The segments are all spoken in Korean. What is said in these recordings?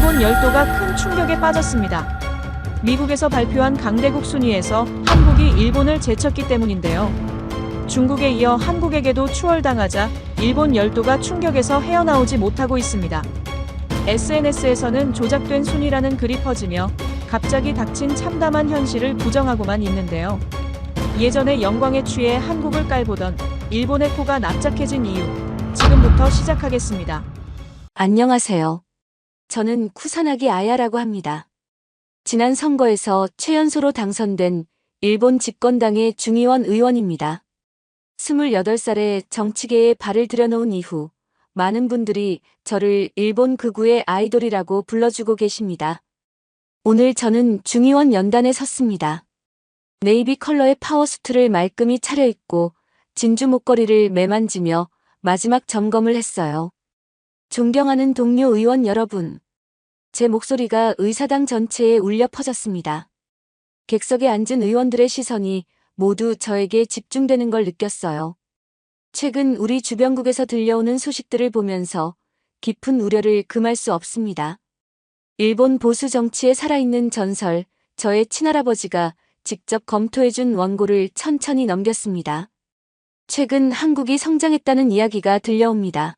일본 열도가 큰 충격에 빠졌습니다. 미국에서 발표한 강대국 순위에서 한국이 일본을 제쳤기 때문인데요. 중국에 이어 한국에게도 추월당하자 일본 열도가 충격에서 헤어나오지 못하고 있습니다. SNS에서는 조작된 순위라는 글이 퍼지며 갑자기 닥친 참담한 현실을 부정하고만 있는데요. 예전에 영광에 취해 한국을 깔보던 일본의 코가 납작해진 이유, 지금부터 시작하겠습니다. 안녕하세요. 저는 쿠사나기 아야라고 합니다. 지난 선거에서 최연소로 당선된 일본 집권당의 중의원 의원입니다. 28살에 정치계에 발을 들여놓은 이후 많은 분들이 저를 일본 극우의 아이돌이라고 불러주고 계십니다. 오늘 저는 중의원 연단에 섰습니다. 네이비 컬러의 파워수트를 말끔히 차려입고 진주 목걸이를 매만지며 마지막 점검을 했어요. 존경하는 동료 의원 여러분, 제 목소리가 의사당 전체에 울려 퍼졌습니다. 객석에 앉은 의원들의 시선이 모두 저에게 집중되는 걸 느꼈어요. 최근 우리 주변국에서 들려오는 소식들을 보면서 깊은 우려를 금할 수 없습니다. 일본 보수 정치에 살아있는 전설, 저의 친할아버지가 직접 검토해준 원고를 천천히 넘겼습니다. 최근 한국이 성장했다는 이야기가 들려옵니다.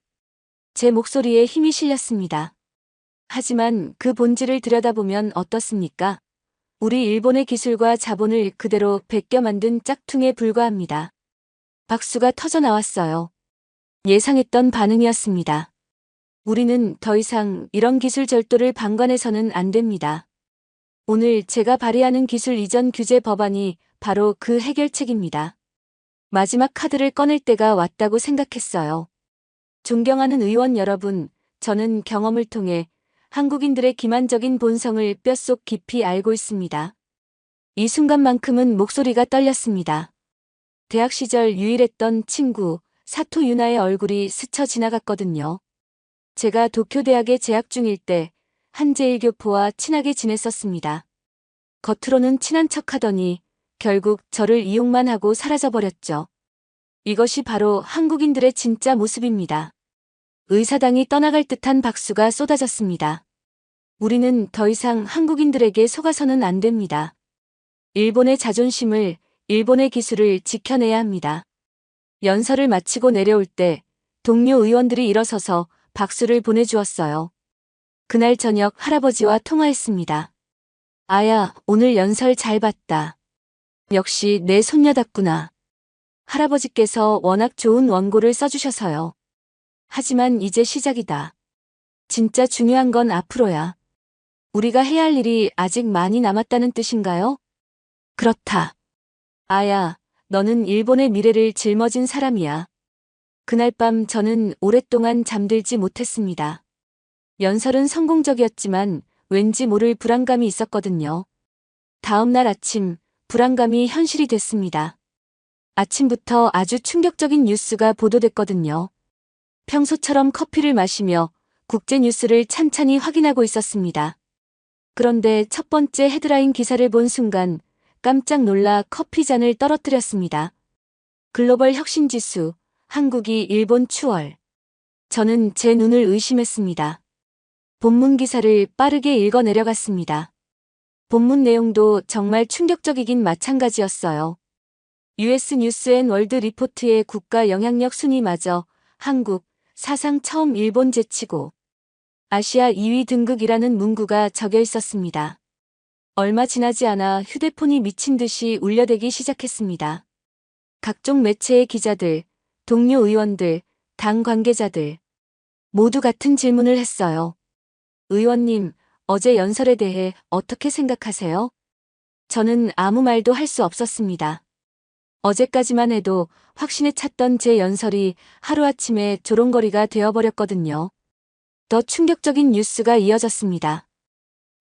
제 목소리에 힘이 실렸습니다. 하지만 그 본질을 들여다보면 어떻습니까? 우리 일본의 기술과 자본을 그대로 베껴 만든 짝퉁에 불과합니다. 박수가 터져 나왔어요. 예상했던 반응이었습니다. 우리는 더 이상 이런 기술 절도를 방관해서는 안 됩니다. 오늘 제가 발의하는 기술 이전 규제 법안이 바로 그 해결책입니다. 마지막 카드를 꺼낼 때가 왔다고 생각했어요. 존경하는 의원 여러분, 저는 경험을 통해 한국인들의 기만적인 본성을 뼛속 깊이 알고 있습니다. 이 순간만큼은 목소리가 떨렸습니다. 대학 시절 유일했던 친구 사토 유나의 얼굴이 스쳐 지나갔거든요. 제가 도쿄대학에 재학 중일 때 한제일교포와 친하게 지냈었습니다. 겉으로는 친한 척하더니 결국 저를 이용만 하고 사라져버렸죠. 이것이 바로 한국인들의 진짜 모습입니다. 의사당이 떠나갈 듯한 박수가 쏟아졌습니다. 우리는 더 이상 한국인들에게 속아서는 안 됩니다. 일본의 자존심을, 일본의 기술을 지켜내야 합니다. 연설을 마치고 내려올 때 동료 의원들이 일어서서 박수를 보내주었어요. 그날 저녁 할아버지와 통화했습니다. 아야, 오늘 연설 잘 봤다. 역시 내 손녀답구나. 할아버지께서 워낙 좋은 원고를 써주셔서요. 하지만 이제 시작이다. 진짜 중요한 건 앞으로야. 우리가 해야 할 일이 아직 많이 남았다는 뜻인가요? 그렇다. 아야, 너는 일본의 미래를 짊어진 사람이야. 그날 밤 저는 오랫동안 잠들지 못했습니다. 연설은 성공적이었지만 왠지 모를 불안감이 있었거든요. 다음 날 아침, 불안감이 현실이 됐습니다. 아침부터 아주 충격적인 뉴스가 보도됐거든요. 평소처럼 커피를 마시며 국제 뉴스를 찬찬히 확인하고 있었습니다. 그런데 첫 번째 헤드라인 기사를 본 순간 깜짝 놀라 커피 잔을 떨어뜨렸습니다. 글로벌 혁신지수, 한국이 일본 추월. 저는 제 눈을 의심했습니다. 본문 기사를 빠르게 읽어 내려갔습니다. 본문 내용도 정말 충격적이긴 마찬가지였어요. US 뉴스 앤 월드 리포트의 국가 영향력 순위마저 한국, 사상 처음 일본 제치고 아시아 2위 등극이라는 문구가 적혀 있었습니다. 얼마 지나지 않아 휴대폰이 미친 듯이 울려대기 시작했습니다. 각종 매체의 기자들, 동료 의원들, 당 관계자들 모두 같은 질문을 했어요. 의원님, 어제 연설에 대해 어떻게 생각하세요? 저는 아무 말도 할 수 없었습니다. 어제까지만 해도 확신에 찼던 제 연설이 하루아침에 조롱거리가 되어버렸거든요. 더 충격적인 뉴스가 이어졌습니다.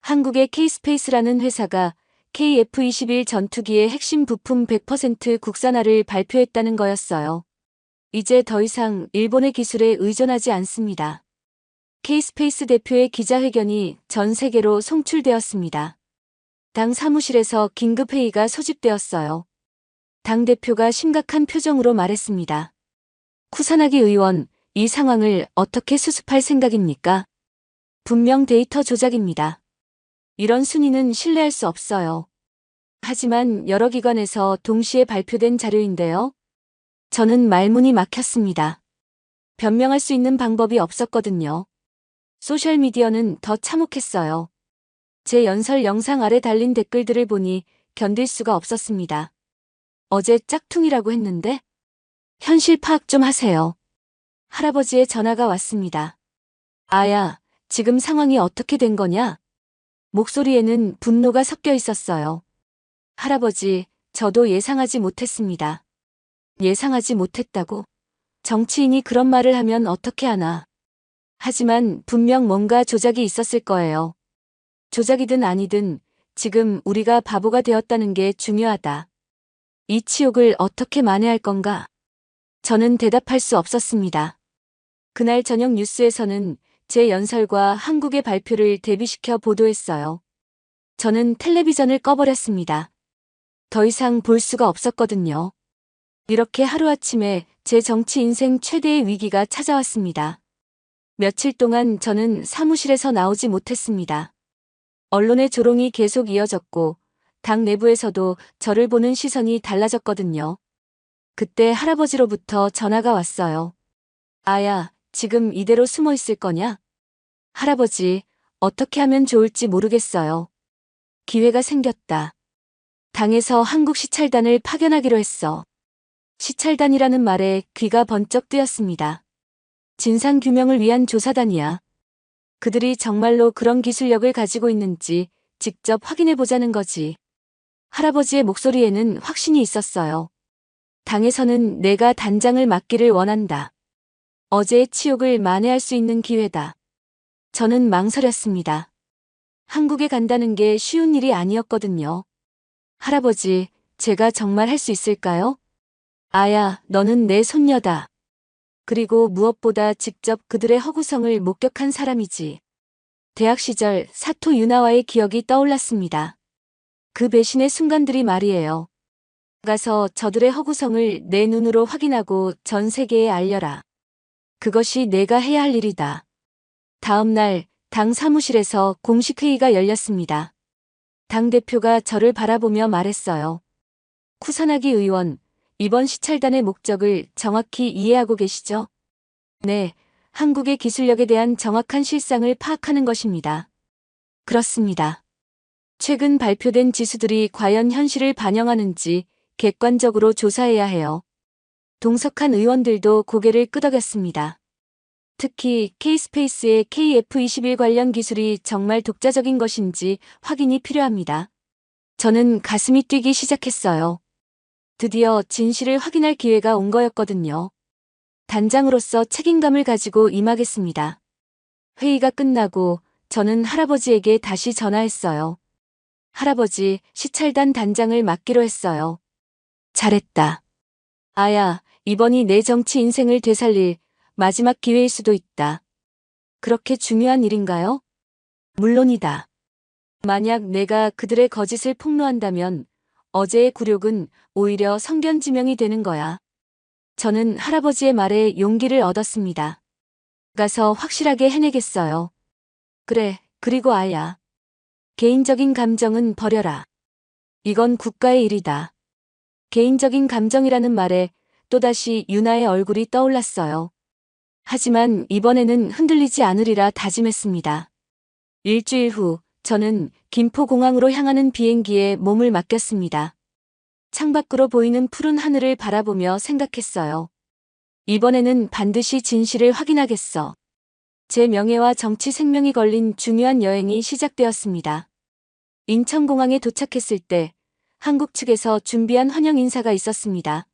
한국의 K스페이스라는 회사가 KF-21 전투기의 핵심 부품 100% 국산화를 발표했다는 거였어요. 이제 더 이상 일본의 기술에 의존하지 않습니다. K스페이스 대표의 기자회견이 전 세계로 송출되었습니다. 당 사무실에서 긴급회의가 소집되었어요. 당 대표가 심각한 표정으로 말했습니다. 쿠사나기 의원, 이 상황을 어떻게 수습할 생각입니까? 분명 데이터 조작입니다. 이런 순위는 신뢰할 수 없어요. 하지만 여러 기관에서 동시에 발표된 자료인데요. 저는 말문이 막혔습니다. 변명할 수 있는 방법이 없었거든요. 소셜미디어는 더 참혹했어요. 제 연설 영상 아래 달린 댓글들을 보니 견딜 수가 없었습니다. 어제 짝퉁이라고 했는데? 현실 파악 좀 하세요. 할아버지의 전화가 왔습니다. 아야, 지금 상황이 어떻게 된 거냐? 목소리에는 분노가 섞여 있었어요. 할아버지, 저도 예상하지 못했습니다. 예상하지 못했다고? 정치인이 그런 말을 하면 어떻게 하나? 하지만 분명 뭔가 조작이 있었을 거예요. 조작이든 아니든 지금 우리가 바보가 되었다는 게 중요하다. 이 치욕을 어떻게 만회할 건가? 저는 대답할 수 없었습니다. 그날 저녁 뉴스에서는 제 연설과 한국의 발표를 대비시켜 보도했어요. 저는 텔레비전을 꺼버렸습니다. 더 이상 볼 수가 없었거든요. 이렇게 하루아침에 제 정치 인생 최대의 위기가 찾아왔습니다. 며칠 동안 저는 사무실에서 나오지 못했습니다. 언론의 조롱이 계속 이어졌고 당 내부에서도 저를 보는 시선이 달라졌거든요. 그때 할아버지로부터 전화가 왔어요. 아야, 지금 이대로 숨어 있을 거냐? 할아버지, 어떻게 하면 좋을지 모르겠어요. 기회가 생겼다. 당에서 한국 시찰단을 파견하기로 했어. 시찰단이라는 말에 귀가 번쩍 뜨였습니다. 진상규명을 위한 조사단이야. 그들이 정말로 그런 기술력을 가지고 있는지 직접 확인해보자는 거지. 할아버지의 목소리에는 확신이 있었어요. 당에서는 내가 단장을 맡기를 원한다. 어제의 치욕을 만회할 수 있는 기회다. 저는 망설였습니다. 한국에 간다는 게 쉬운 일이 아니었거든요. 할아버지, 제가 정말 할 수 있을까요? 아야, 너는 내 손녀다. 그리고 무엇보다 직접 그들의 허구성을 목격한 사람이지. 대학 시절 사토 유나와의 기억이 떠올랐습니다. 그 배신의 순간들이 말이에요. 가서 저들의 허구성을 내 눈으로 확인하고 전 세계에 알려라. 그것이 내가 해야 할 일이다. 다음 날 당 사무실에서 공식 회의가 열렸습니다. 당대표가 저를 바라보며 말했어요. 쿠사나기 의원, 이번 시찰단의 목적을 정확히 이해하고 계시죠? 네, 한국의 기술력에 대한 정확한 실상을 파악하는 것입니다. 그렇습니다. 최근 발표된 지수들이 과연 현실을 반영하는지 객관적으로 조사해야 해요. 동석한 의원들도 고개를 끄덕였습니다. 특히 K스페이스의 KF-21 관련 기술이 정말 독자적인 것인지 확인이 필요합니다. 저는 가슴이 뛰기 시작했어요. 드디어 진실을 확인할 기회가 온 거였거든요. 단장으로서 책임감을 가지고 임하겠습니다. 회의가 끝나고 저는 할아버지에게 다시 전화했어요. 할아버지, 시찰단 단장을 맡기로 했어요. 잘했다. 아야, 이번이 내 정치 인생을 되살릴 마지막 기회일 수도 있다. 그렇게 중요한 일인가요? 물론이다. 만약 내가 그들의 거짓을 폭로한다면 어제의 굴욕은 오히려 성견지명이 되는 거야. 저는 할아버지의 말에 용기를 얻었습니다. 가서 확실하게 해내겠어요. 그래, 그리고 아야. 개인적인 감정은 버려라. 이건 국가의 일이다. 개인적인 감정이라는 말에 또다시 유나의 얼굴이 떠올랐어요. 하지만 이번에는 흔들리지 않으리라 다짐했습니다. 일주일 후 저는 김포공항으로 향하는 비행기에 몸을 맡겼습니다. 창밖으로 보이는 푸른 하늘을 바라보며 생각했어요. 이번에는 반드시 진실을 확인하겠어. 제 명예와 정치 생명이 걸린 중요한 여행이 시작되었습니다. 인천공항에 도착했을 때 한국 측에서 준비한 환영 인사가 있었습니다.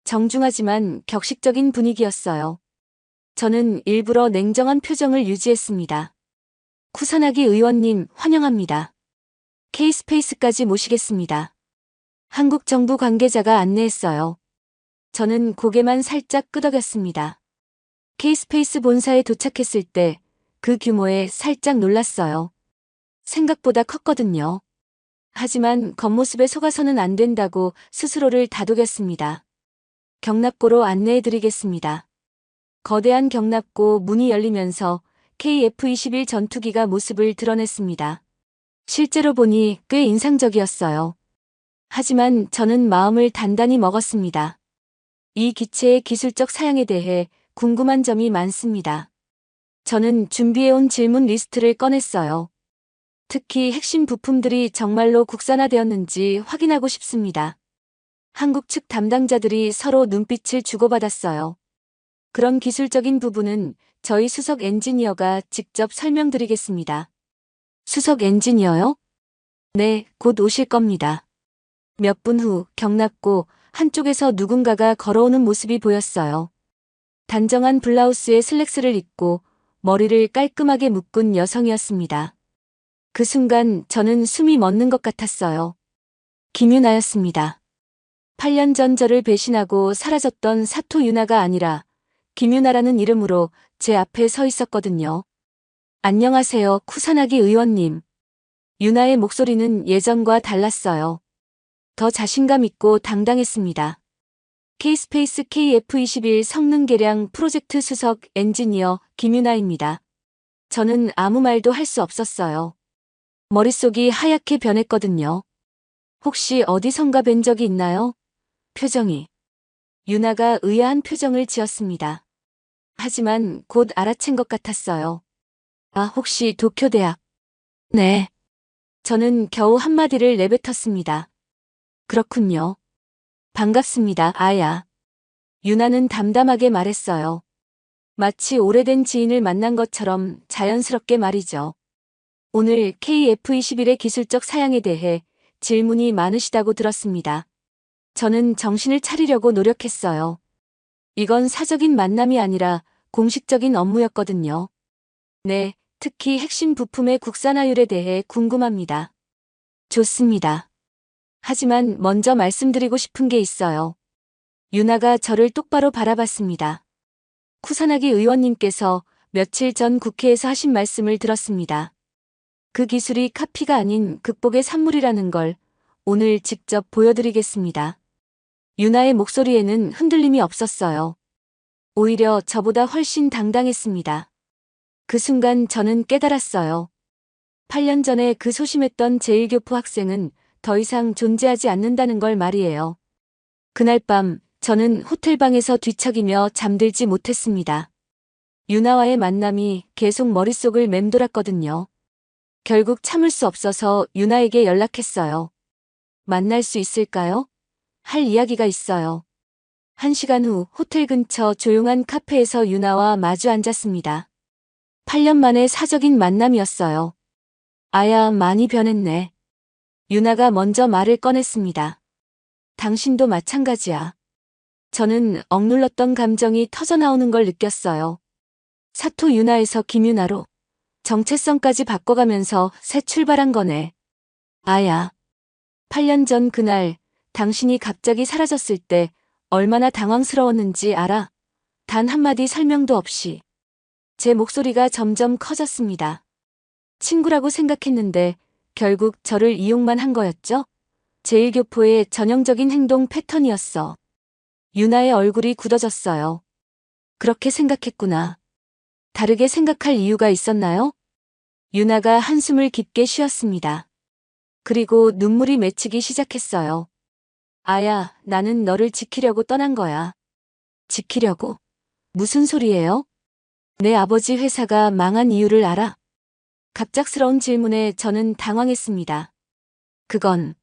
정중하지만 격식적인 분위기였어요. 저는 일부러 냉정한 표정을 유지했습니다. 쿠사나기 의원님, 환영합니다. K스페이스까지 모시겠습니다. 한국 정부 관계자가 안내했어요. 저는 고개만 살짝 끄덕였습니다. K스페이스 본사에 도착했을 때 그 규모에 살짝 놀랐어요. 생각보다 컸거든요. 하지만 겉모습에 속아서는 안 된다고 스스로를 다독였습니다. 경납고로 안내해드리겠습니다. 거대한 경납고 문이 열리면서 KF-21 전투기가 모습을 드러냈습니다. 실제로 보니 꽤 인상적이었어요. 하지만 저는 마음을 단단히 먹었습니다. 이 기체의 기술적 사양에 대해 궁금한 점이 많습니다. 저는 준비해온 질문 리스트를 꺼냈어요. 특히 핵심 부품들이 정말로 국산화되었는지 확인하고 싶습니다. 한국 측 담당자들이 서로 눈빛을 주고받았어요. 그런 기술적인 부분은 저희 수석 엔지니어가 직접 설명드리겠습니다. 수석 엔지니어요? 네, 곧 오실 겁니다. 몇 분 후 경납고 한쪽에서 누군가가 걸어오는 모습이 보였어요. 단정한 블라우스에 슬랙스를 입고 머리를 깔끔하게 묶은 여성이었습니다. 그 순간 저는 숨이 멎는 것 같았어요. 김유나였습니다. 8년 전 저를 배신하고 사라졌던 사토 유나가 아니라 김유나라는 이름으로 제 앞에 서 있었거든요. 안녕하세요, 쿠사나기 의원님. 유나의 목소리는 예전과 달랐어요. 더 자신감 있고 당당했습니다. K스페이스 KF-21 성능 개량 프로젝트 수석 엔지니어 김유나입니다. 저는 아무 말도 할 수 없었어요. 머릿속이 하얗게 변했거든요. 혹시 어디선가 뵌 적이 있나요? 표정이. 유나가 의아한 표정을 지었습니다. 하지만 곧 알아챈 것 같았어요. 아, 혹시 도쿄대학? 네. 저는 겨우 한마디를 내뱉었습니다. 그렇군요. 반갑습니다, 아야. 유나는 담담하게 말했어요. 마치 오래된 지인을 만난 것처럼 자연스럽게 말이죠. 오늘 KF-21의 기술적 사양에 대해 질문이 많으시다고 들었습니다. 저는 정신을 차리려고 노력했어요. 이건 사적인 만남이 아니라 공식적인 업무였거든요. 네, 특히 핵심 부품의 국산화율에 대해 궁금합니다. 좋습니다. 하지만 먼저 말씀드리고 싶은 게 있어요. 유나가 저를 똑바로 바라봤습니다. 쿠사나기 의원님께서 며칠 전 국회에서 하신 말씀을 들었습니다. 그 기술이 카피가 아닌 극복의 산물이라는 걸 오늘 직접 보여드리겠습니다. 유나의 목소리에는 흔들림이 없었어요. 오히려 저보다 훨씬 당당했습니다. 그 순간 저는 깨달았어요. 8년 전에 그 소심했던 제1교포 학생은 더 이상 존재하지 않는다는 걸 말이에요. 그날 밤 저는 호텔방에서 뒤척이며 잠들지 못했습니다. 유나와의 만남이 계속 머릿속을 맴돌았거든요. 결국 참을 수 없어서 유나에게 연락했어요. 만날 수 있을까요? 할 이야기가 있어요. 1시간 후 호텔 근처 조용한 카페에서 유나와 마주 앉았습니다. 8년 만에 사적인 만남이었어요. 아야, 많이 변했네. 유나가 먼저 말을 꺼냈습니다. 당신도 마찬가지야. 저는 억눌렀던 감정이 터져나오는 걸 느꼈어요. 사토 유나에서 김유나로 정체성까지 바꿔가면서 새 출발한 거네. 아야. 8년 전 그날 당신이 갑자기 사라졌을 때 얼마나 당황스러웠는지 알아? 단 한마디 설명도 없이. 제 목소리가 점점 커졌습니다. 친구라고 생각했는데 결국 저를 이용만 한 거였죠? 제1교포의 전형적인 행동 패턴이었어. 유나의 얼굴이 굳어졌어요. 그렇게 생각했구나. 다르게 생각할 이유가 있었나요? 유나가 한숨을 깊게 쉬었습니다. 그리고 눈물이 맺히기 시작했어요. 아야, 나는 너를 지키려고 떠난 거야. 지키려고? 무슨 소리예요? 내 아버지 회사가 망한 이유를 알아? 갑작스러운 질문에 저는 당황했습니다. 그건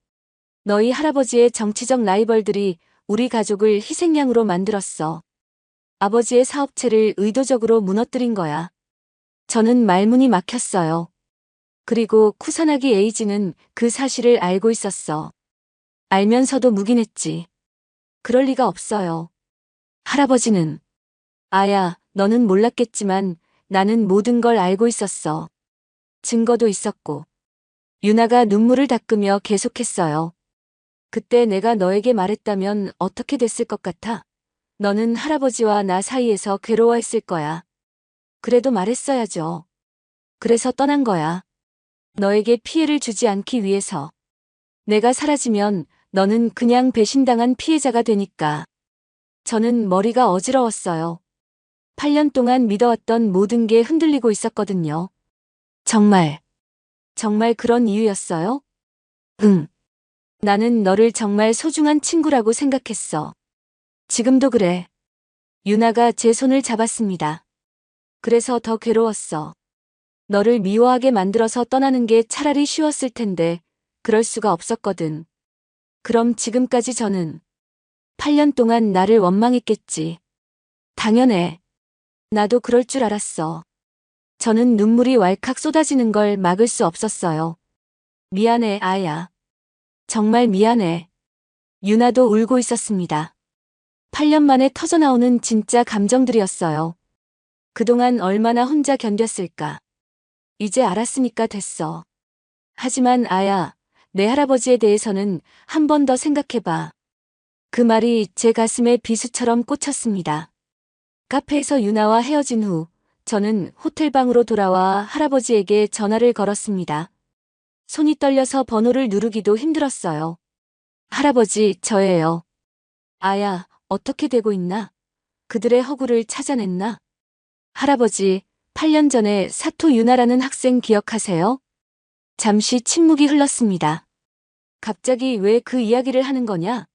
너희 할아버지의 정치적 라이벌들이 우리 가족을 희생양으로 만들었어. 아버지의 사업체를 의도적으로 무너뜨린 거야. 저는 말문이 막혔어요. 그리고 쿠사나기 에이지는 그 사실을 알고 있었어. 알면서도 묵인했지. 그럴 리가 없어요. 할아버지는 아야, 너는 몰랐겠지만 나는 모든 걸 알고 있었어. 증거도 있었고. 유나가 눈물을 닦으며 계속했어요. 그때 내가 너에게 말했다면 어떻게 됐을 것 같아? 너는 할아버지와 나 사이에서 괴로워했을 거야. 그래도 말했어야죠. 그래서 떠난 거야. 너에게 피해를 주지 않기 위해서. 내가 사라지면 너는 그냥 배신당한 피해자가 되니까. 저는 머리가 어지러웠어요. 8년 동안 믿어왔던 모든 게 흔들리고 있었거든요. 정말 그런 이유였어요? 응. 나는 너를 정말 소중한 친구라고 생각했어. 지금도 그래. 유나가 제 손을 잡았습니다. 그래서 더 괴로웠어. 너를 미워하게 만들어서 떠나는 게 차라리 쉬웠을 텐데, 그럴 수가 없었거든. 그럼 지금까지 저는 8년 동안 나를 원망했겠지. 당연해. 나도 그럴 줄 알았어. 저는 눈물이 왈칵 쏟아지는 걸 막을 수 없었어요. 미안해, 아야. 정말 미안해. 유나도 울고 있었습니다. 8년 만에 터져나오는 진짜 감정들이었어요. 그동안 얼마나 혼자 견뎠을까. 이제 알았으니까 됐어. 하지만 아야, 내 할아버지에 대해서는 한 번 더 생각해봐. 그 말이 제 가슴에 비수처럼 꽂혔습니다. 카페에서 유나와 헤어진 후 저는 호텔방으로 돌아와 할아버지에게 전화를 걸었습니다. 손이 떨려서 번호를 누르기도 힘들었어요. 할아버지, 저예요. 아야, 어떻게 되고 있나? 그들의 허구를 찾아냈나? 할아버지, 8년 전에 사토 유나라는 학생 기억하세요? 잠시 침묵이 흘렀습니다. 갑자기 왜 그 이야기를 하는 거냐?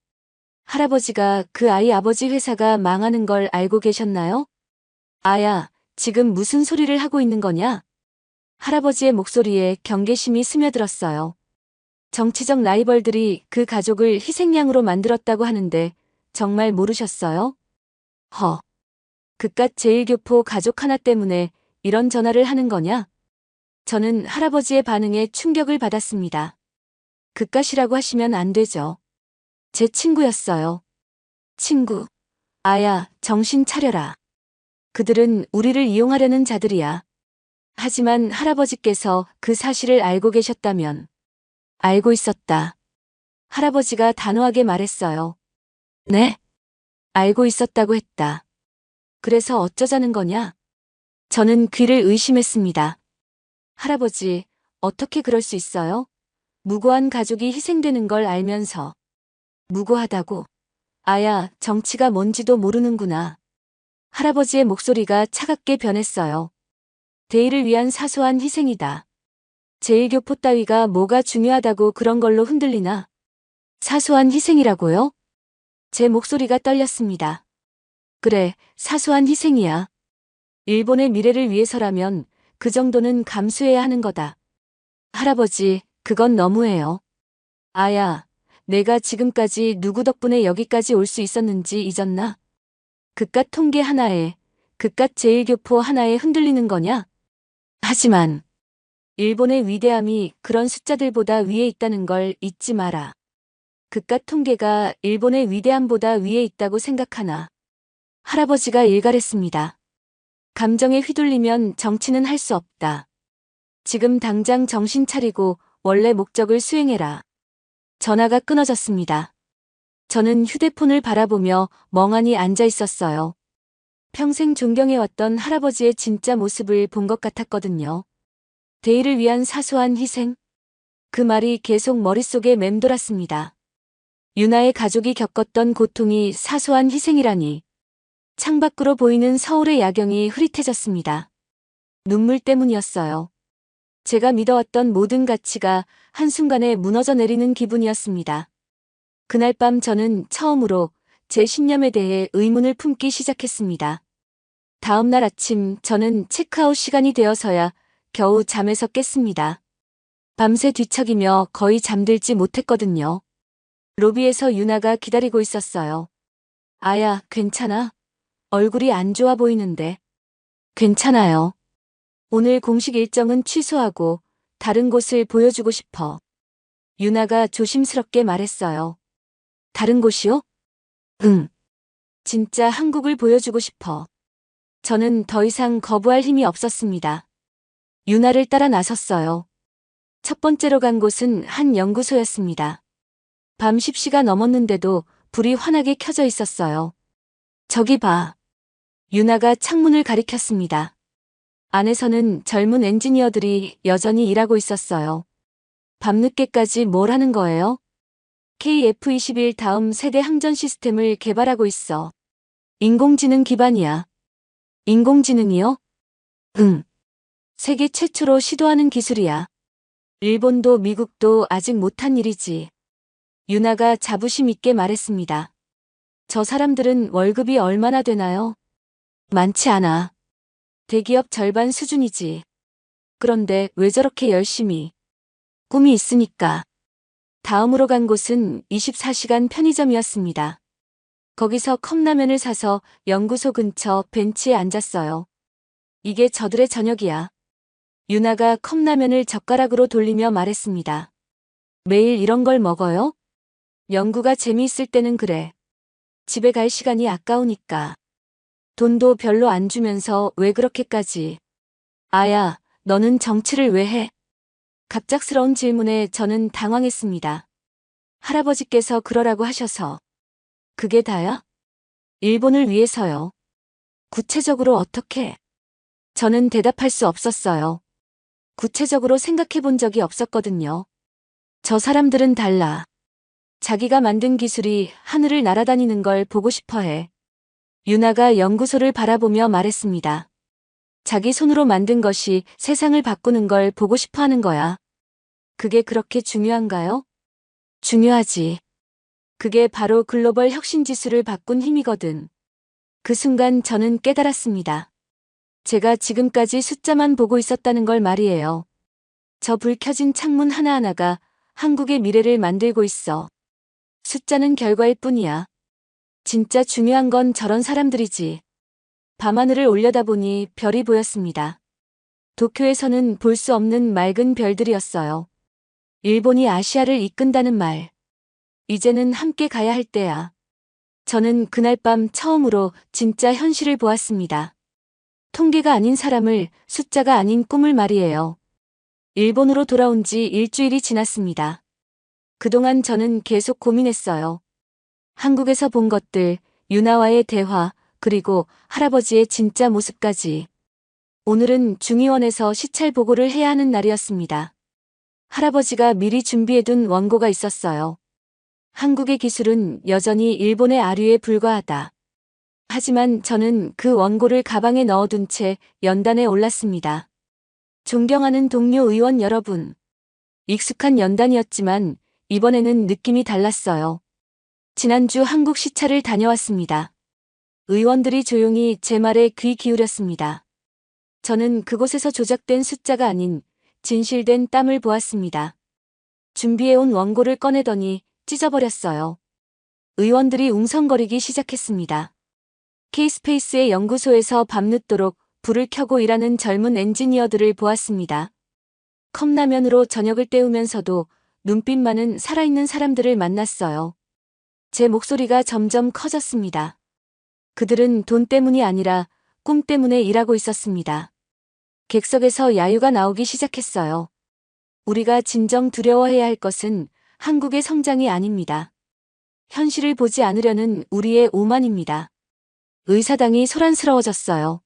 할아버지가 그 아이 아버지 회사가 망하는 걸 알고 계셨나요? 아야, 지금 무슨 소리를 하고 있는 거냐? 할아버지의 목소리에 경계심이 스며들었어요. 정치적 라이벌들이 그 가족을 희생양으로 만들었다고 하는데 정말 모르셨어요? 그깟 제1교포 가족 하나 때문에 이런 전화를 하는 거냐? 저는 할아버지의 반응에 충격을 받았습니다. 그깟이라고 하시면 안 되죠. 제 친구였어요. 친구. 아야, 정신 차려라. 그들은 우리를 이용하려는 자들이야. 하지만 할아버지께서 그 사실을 알고 계셨다면. 알고 있었다. 할아버지가 단호하게 말했어요. 네? 알고 있었다고 했다. 그래서 어쩌자는 거냐? 저는 귀를 의심했습니다. 할아버지, 어떻게 그럴 수 있어요? 무고한 가족이 희생되는 걸 알면서. 무고하다고? 아야, 정치가 뭔지도 모르는구나. 할아버지의 목소리가 차갑게 변했어요. 대의를 위한 사소한 희생이다. 제1교포 따위가 뭐가 중요하다고 그런 걸로 흔들리나? 사소한 희생이라고요? 제 목소리가 떨렸습니다. 그래, 사소한 희생이야. 일본의 미래를 위해서라면 그 정도는 감수해야 하는 거다. 할아버지, 그건 너무해요. 아야, 내가 지금까지 누구 덕분에 여기까지 올 수 있었는지 잊었나? 그깟 통계 하나에, 그깟 제1교포 하나에 흔들리는 거냐? 하지만 일본의 위대함이 그런 숫자들보다 위에 있다는 걸 잊지 마라. 그깟 통계가 일본의 위대함보다 위에 있다고 생각하나? 할아버지가 일갈했습니다. 감정에 휘둘리면 정치는 할 수 없다. 지금 당장 정신 차리고 원래 목적을 수행해라. 전화가 끊어졌습니다. 저는 휴대폰을 바라보며 멍하니 앉아 있었어요. 평생 존경해왔던 할아버지의 진짜 모습을 본 것 같았거든요. 대의를 위한 사소한 희생? 그 말이 계속 머릿속에 맴돌았습니다. 유나의 가족이 겪었던 고통이 사소한 희생이라니. 창밖으로 보이는 서울의 야경이 흐릿해졌습니다. 눈물 때문이었어요. 제가 믿어왔던 모든 가치가 한순간에 무너져 내리는 기분이었습니다. 그날 밤 저는 처음으로 제 신념에 대해 의문을 품기 시작했습니다. 다음 날 아침 저는 체크아웃 시간이 되어서야 겨우 잠에서 깼습니다. 밤새 뒤척이며 거의 잠들지 못했거든요. 로비에서 유나가 기다리고 있었어요. 아야, 괜찮아? 얼굴이 안 좋아 보이는데. 괜찮아요. 오늘 공식 일정은 취소하고 다른 곳을 보여주고 싶어. 유나가 조심스럽게 말했어요. 다른 곳이요? 응. 진짜 한국을 보여주고 싶어. 저는 더 이상 거부할 힘이 없었습니다. 유나를 따라 나섰어요. 첫 번째로 간 곳은 한 연구소였습니다. 밤 10시가 넘었는데도 불이 환하게 켜져 있었어요. 저기 봐. 유나가 창문을 가리켰습니다. 안에서는 젊은 엔지니어들이 여전히 일하고 있었어요. 밤늦게까지 뭘 하는 거예요? KF-21 다음 세대 항전 시스템을 개발하고 있어. 인공지능 기반이야. 인공지능이요? 응. 세계 최초로 시도하는 기술이야. 일본도 미국도 아직 못한 일이지. 유나가 자부심 있게 말했습니다. 저 사람들은 월급이 얼마나 되나요? 많지 않아. 대기업 절반 수준이지. 그런데 왜 저렇게 열심히? 꿈이 있으니까. 다음으로 간 곳은 24시간 편의점이었습니다. 거기서 컵라면을 사서 연구소 근처 벤치에 앉았어요. 이게 저들의 저녁이야. 유나가 컵라면을 젓가락으로 돌리며 말했습니다. 매일 이런 걸 먹어요? 연구가 재미있을 때는 그래. 집에 갈 시간이 아까우니까. 돈도 별로 안 주면서 왜 그렇게까지. 아야, 너는 정치를 왜 해? 갑작스러운 질문에 저는 당황했습니다. 할아버지께서 그러라고 하셔서. 그게 다야? 일본을 위해서요. 구체적으로 어떻게? 저는 대답할 수 없었어요. 구체적으로 생각해 본 적이 없었거든요. 저 사람들은 달라. 자기가 만든 기술이 하늘을 날아다니는 걸 보고 싶어 해. 유나가 연구소를 바라보며 말했습니다. 자기 손으로 만든 것이 세상을 바꾸는 걸 보고 싶어 하는 거야. 그게 그렇게 중요한가요? 중요하지. 그게 바로 글로벌 혁신 지수를 바꾼 힘이거든. 그 순간 저는 깨달았습니다. 제가 지금까지 숫자만 보고 있었다는 걸 말이에요. 저 불 켜진 창문 하나하나가 한국의 미래를 만들고 있어. 숫자는 결과일 뿐이야. 진짜 중요한 건 저런 사람들이지. 밤하늘을 올려다보니 별이 보였습니다. 도쿄에서는 볼 수 없는 맑은 별들이었어요. 일본이 아시아를 이끈다는 말. 이제는 함께 가야 할 때야. 저는 그날 밤 처음으로 진짜 현실을 보았습니다. 통계가 아닌 사람을, 숫자가 아닌 꿈을 말이에요. 일본으로 돌아온 지 일주일이 지났습니다. 그동안 저는 계속 고민했어요. 한국에서 본 것들, 유나와의 대화, 그리고 할아버지의 진짜 모습까지. 오늘은 중의원에서 시찰 보고를 해야 하는 날이었습니다. 할아버지가 미리 준비해둔 원고가 있었어요. 한국의 기술은 여전히 일본의 아류에 불과하다. 하지만 저는 그 원고를 가방에 넣어둔 채 연단에 올랐습니다. 존경하는 동료 의원 여러분. 익숙한 연단이었지만 이번에는 느낌이 달랐어요. 지난주 한국 시찰을 다녀왔습니다. 의원들이 조용히 제 말에 귀 기울였습니다. 저는 그곳에서 조작된 숫자가 아닌 진실된 땀을 보았습니다. 준비해온 원고를 꺼내더니 찢어버렸어요. 의원들이 웅성거리기 시작했습니다. K스페이스의 연구소에서 밤늦도록 불을 켜고 일하는 젊은 엔지니어들을 보았습니다. 컵라면으로 저녁을 때우면서도 눈빛만은 살아있는 사람들을 만났어요. 제 목소리가 점점 커졌습니다. 그들은 돈 때문이 아니라 꿈 때문에 일하고 있었습니다. 객석에서 야유가 나오기 시작했어요. 우리가 진정 두려워해야 할 것은 한국의 성장이 아닙니다. 현실을 보지 않으려는 우리의 오만입니다. 의사당이 소란스러워졌어요.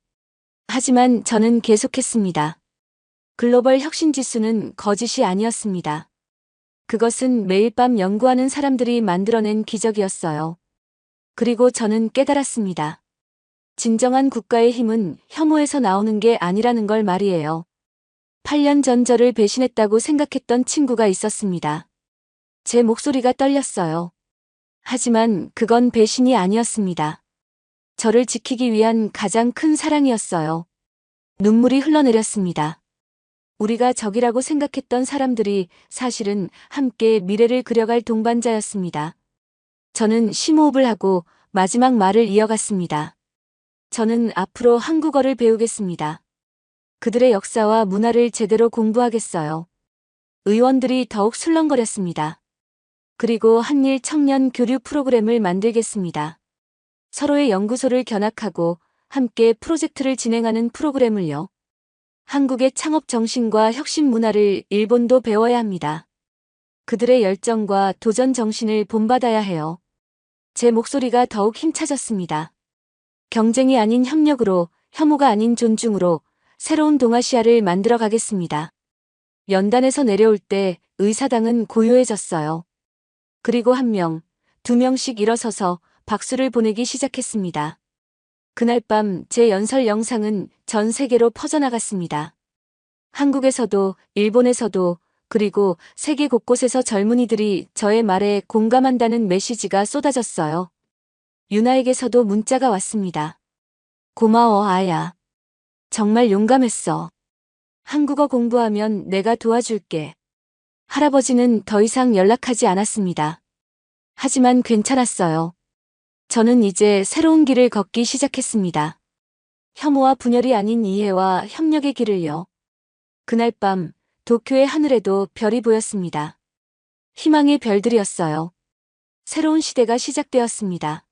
하지만 저는 계속했습니다. 글로벌 혁신 지수는 거짓이 아니었습니다. 그것은 매일 밤 연구하는 사람들이 만들어낸 기적이었어요. 그리고 저는 깨달았습니다. 진정한 국가의 힘은 혐오에서 나오는 게 아니라는 걸 말이에요. 8년 전 저를 배신했다고 생각했던 친구가 있었습니다. 제 목소리가 떨렸어요. 하지만 그건 배신이 아니었습니다. 저를 지키기 위한 가장 큰 사랑이었어요. 눈물이 흘러내렸습니다. 우리가 적이라고 생각했던 사람들이 사실은 함께 미래를 그려갈 동반자였습니다. 저는 심호흡을 하고 마지막 말을 이어갔습니다. 저는 앞으로 한국어를 배우겠습니다. 그들의 역사와 문화를 제대로 공부하겠어요. 의원들이 더욱 술렁거렸습니다. 그리고 한일 청년 교류 프로그램을 만들겠습니다. 서로의 연구소를 견학하고 함께 프로젝트를 진행하는 프로그램을요. 한국의 창업 정신과 혁신 문화를 일본도 배워야 합니다. 그들의 열정과 도전 정신을 본받아야 해요. 제 목소리가 더욱 힘차졌습니다. 경쟁이 아닌 협력으로, 혐오가 아닌 존중으로 새로운 동아시아를 만들어 가겠습니다. 연단에서 내려올 때 의사당은 고요해졌어요. 그리고 한 명, 두 명씩 일어서서 박수를 보내기 시작했습니다. 그날 밤 제 연설 영상은 전 세계로 퍼져나갔습니다. 한국에서도, 일본에서도, 그리고 세계 곳곳에서 젊은이들이 저의 말에 공감한다는 메시지가 쏟아졌어요. 유나에게서도 문자가 왔습니다. 고마워, 아야. 정말 용감했어. 한국어 공부하면 내가 도와줄게. 할아버지는 더 이상 연락하지 않았습니다. 하지만 괜찮았어요. 저는 이제 새로운 길을 걷기 시작했습니다. 혐오와 분열이 아닌 이해와 협력의 길을요. 그날 밤 도쿄의 하늘에도 별이 보였습니다. 희망의 별들이었어요. 새로운 시대가 시작되었습니다.